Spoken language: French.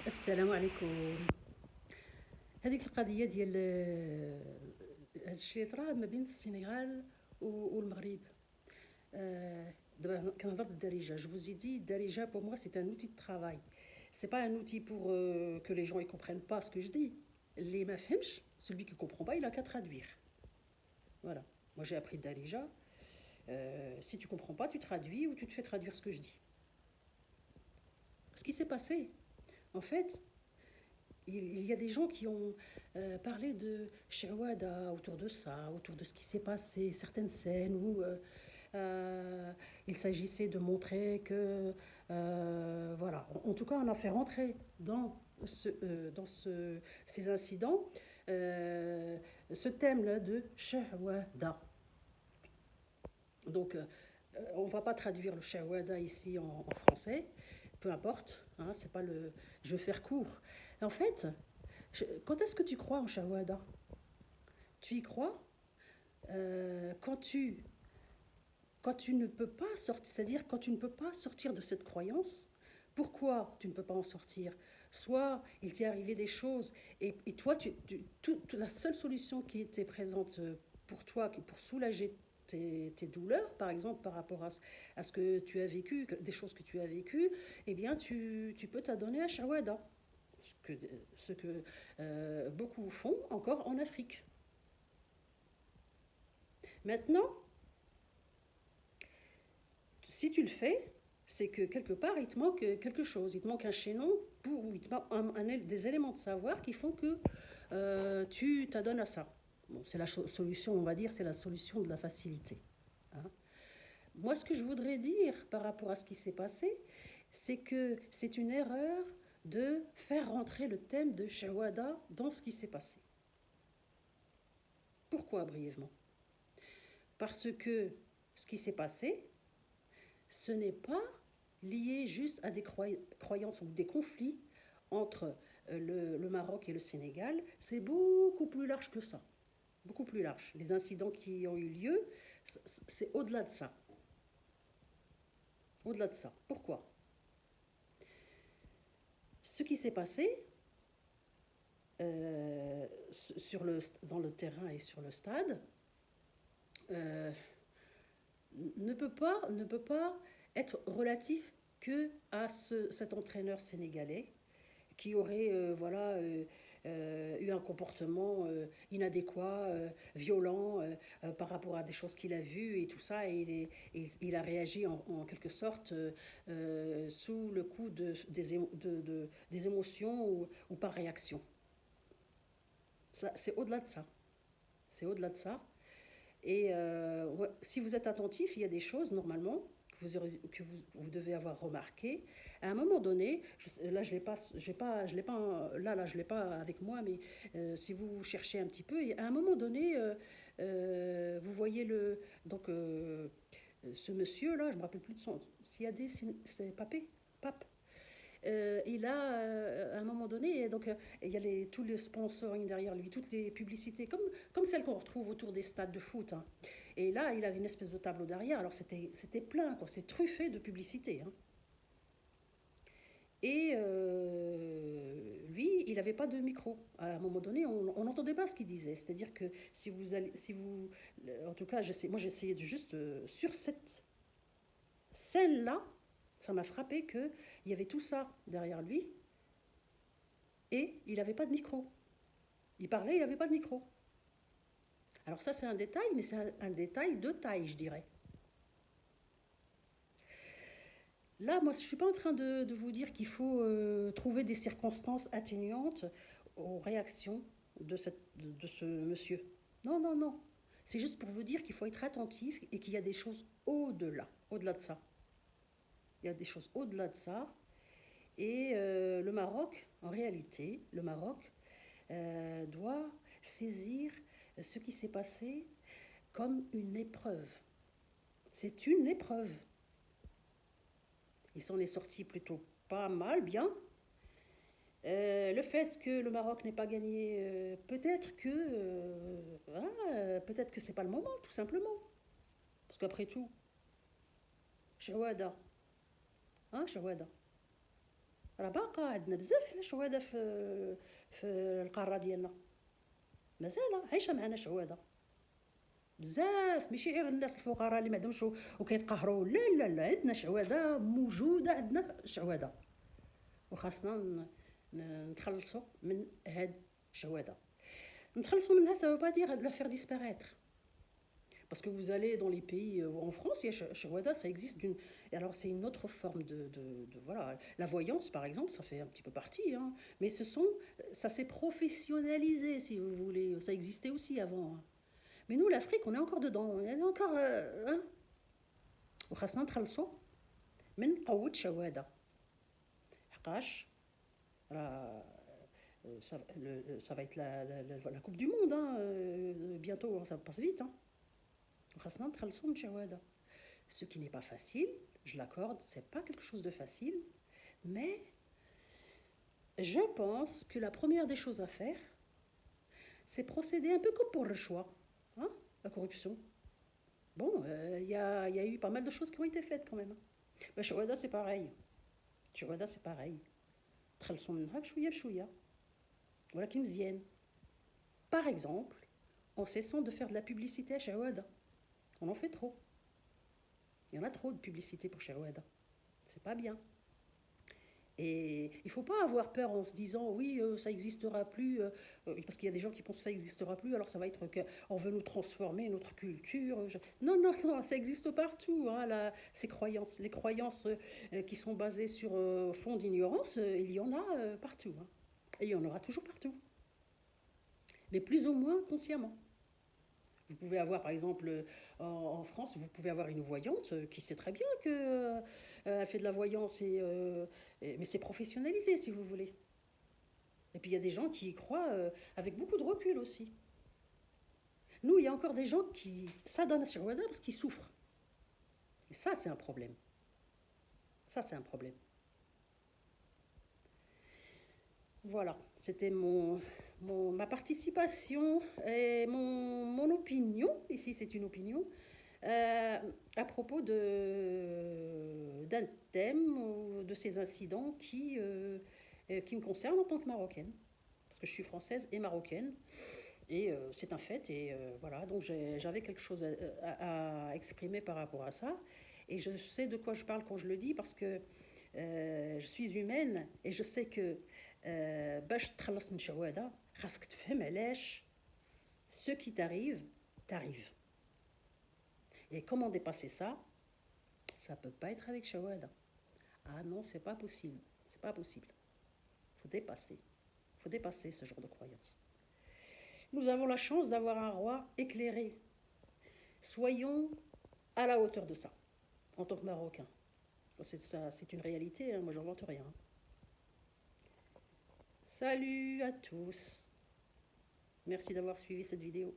السلام عليكم. هذيك القضية ديال هاد الشيء اللي طرا ما بين السنغال والمغرب. دابا كنهضر بالدارجة. Je vous ai dit, الدارجة pour moi c'est un outil de travail. C'est pas un outil pour que les gens ils comprennent pas ce que je dis. اللي ما فهمش, celui qui comprend pas, il a qu'à traduire. Voilà. Moi j'ai appris le darija. Si tu comprends pas, tu traduis ou tu te fais traduire ce que je dis. Ce qui s'est passé, en fait, il y a des gens qui ont parlé de Shawada autour de ça, autour de ce qui s'est passé, certaines scènes où il s'agissait de montrer que, voilà, en tout cas, on a fait rentrer dans ces incidents ce thème-là de Shawada. Donc, on ne va pas traduire le Shawada ici en français, peu importe, hein, c'est pas le. Je vais faire court. En fait, quand est-ce que tu crois en Shawada? Tu y crois quand tu ne peux pas sortir, c'est-à-dire quand tu ne peux pas sortir de cette croyance. Pourquoi tu ne peux pas en sortir? Soit il t'est arrivé des choses et toi, la seule solution qui était présente pour toi, pour soulager tes douleurs, par exemple par rapport à ce que tu as vécu, des choses que tu as vécues, eh bien tu peux t'adonner à Shawada, ce que beaucoup font encore en Afrique. Maintenant, si tu le fais, c'est que quelque part, il te manque quelque chose. Il te manque un chaînon, ou il te manque des éléments de savoir qui font que tu t'adonnes à ça. Bon, c'est la solution, on va dire, c'est la solution de la facilité. Hein. Moi, ce que je voudrais dire par rapport à ce qui s'est passé, c'est que c'est une erreur de faire rentrer le thème de Shawada dans ce qui s'est passé. Pourquoi brièvement? Parce que ce qui s'est passé, ce n'est pas lié juste à des croyances ou des conflits entre le Maroc et le Sénégal. C'est beaucoup plus large que ça. Beaucoup plus large. Les incidents qui ont eu lieu, c'est au-delà de ça. Au-delà de ça. Pourquoi? Ce qui s'est passé dans le terrain et sur le stade ne peut pas être relatif que à cet entraîneur sénégalais qui aurait eu un comportement inadéquat, violent par rapport à des choses qu'il a vues et tout ça, et il a réagi en quelque sorte sous le coup des émotions ou par réaction. C'est au-delà de ça. C'est au-delà de ça. Et ouais, si vous êtes attentif, il y a des choses normalement que vous devez avoir remarqué. À un moment donné, là je l'ai pas avec moi, mais si vous cherchez un petit peu, à un moment donné, vous voyez ce monsieur là, je me rappelle plus de son, Siadé, c'est Papé, Pape. Il a, à un moment donné, donc, il y a tous les sponsoring derrière lui, toutes les publicités, comme celles qu'on retrouve autour des stades de foot. Hein. Et là, il avait une espèce de tableau derrière, alors c'était plein, quoi, c'est truffé de publicités. Hein. Et lui, il n'avait pas de micro. À un moment donné, on n'entendait pas ce qu'il disait. C'est-à-dire que en tout cas, moi j'essayais de juste, sur cette scène-là, ça m'a frappé qu'il y avait tout ça derrière lui et il n'avait pas de micro. Il parlait, il n'avait pas de micro. Alors ça, c'est un détail, mais c'est un détail de taille, je dirais. Là, moi, je ne suis pas en train de vous dire qu'il faut trouver des circonstances atténuantes aux réactions de ce monsieur. Non, non, non. C'est juste pour vous dire qu'il faut être attentif et qu'il y a des choses au-delà de ça. Il y a des choses au-delà de ça. Et le Maroc, en réalité, le Maroc doit saisir ce qui s'est passé comme une épreuve. C'est une épreuve. Il s'en est sorti plutôt pas mal, bien. Le fait que le Maroc n'ait pas gagné, peut-être que c'est pas le moment, tout simplement. Parce qu'après tout, Shawada, hein, Shawada. راه باقا عندنا بزاف حنا شهداء في القاره ديالنا، مازال عايشه معنا شهداء بزاف، ماشي غير الناس الفقراء اللي ما عندهمش وكيتقهروا، لا لا لا، عندنا شهداء موجوده، عندنا شهداء، وخاصنا نتخلصوا من هاد الشهداء. نتخلصوا منها ça veut pas dire la faire disparaître. Parce que vous allez dans les pays en France, il y a Shawada, ça existe d'une. Et alors c'est une autre forme voilà. La voyance, par exemple, ça fait un petit peu partie, hein. Mais ça s'est professionnalisé, si vous voulez. Ça existait aussi avant, hein. Mais nous, l'Afrique, on est encore dedans. On est encore, hein. وخاصنا نتخلصوا من قوة شهادة. حقاش راه ça va être la Coupe du Monde, hein, bientôt, ça passe vite, hein. Ce qui n'est pas facile, je l'accorde, c'est pas quelque chose de facile, mais je pense que la première des choses à faire, c'est procéder un peu comme pour le choix, hein, la corruption. Bon, il y a eu pas mal de choses qui ont été faites quand même. Mais Shawada, c'est pareil. Shawada, c'est pareil. Voilà qui nous viennent. Par exemple, en cessant de faire de la publicité à Shawada. On en fait trop. Il y en a trop de publicité pour Shawada. C'est pas bien. Et il ne faut pas avoir peur en se disant oui, ça n'existera plus, parce qu'il y a des gens qui pensent que ça n'existera plus, alors ça va être qu'on veut nous transformer notre culture. Non, non, non, ça existe partout, hein, ces croyances. Les croyances qui sont basées sur fond d'ignorance, il y en a partout, hein. Et il y en aura toujours partout. Mais plus ou moins consciemment. Vous pouvez avoir, par exemple, en France, vous pouvez avoir une voyante qui sait très bien qu'elle fait de la voyance, mais c'est professionnalisé, si vous voulez. Et puis, il y a des gens qui y croient avec beaucoup de recul aussi. Nous, il y a encore des gens qui s'adonnent à Shawada parce qu'ils souffrent. Et ça, c'est un problème. Ça, c'est un problème. Voilà, c'était ma participation et mon opinion, ici c'est une opinion, à propos d'un thème ou de ces incidents qui me concernent en tant que Marocaine. Parce que je suis française et marocaine, et c'est un fait, et voilà, donc j'avais quelque chose à exprimer par rapport à ça. Et je sais de quoi je parle quand je le dis, parce que je suis humaine, et je sais que باش تخلص من شهوده خاصك تفهم علاش ce qui t'arrive. Et comment dépasser ça? Ça peut pas être avec shahwada. Ah non, c'est pas possible. C'est pas possible. Faut dépasser ce genre de croyance. Nous avons la chance d'avoir un roi éclairé. Soyons à la hauteur de ça, en tant que Marocains. C'est une réalité, hein, moi j'invente rien. Salut à tous. Merci d'avoir suivi cette vidéo.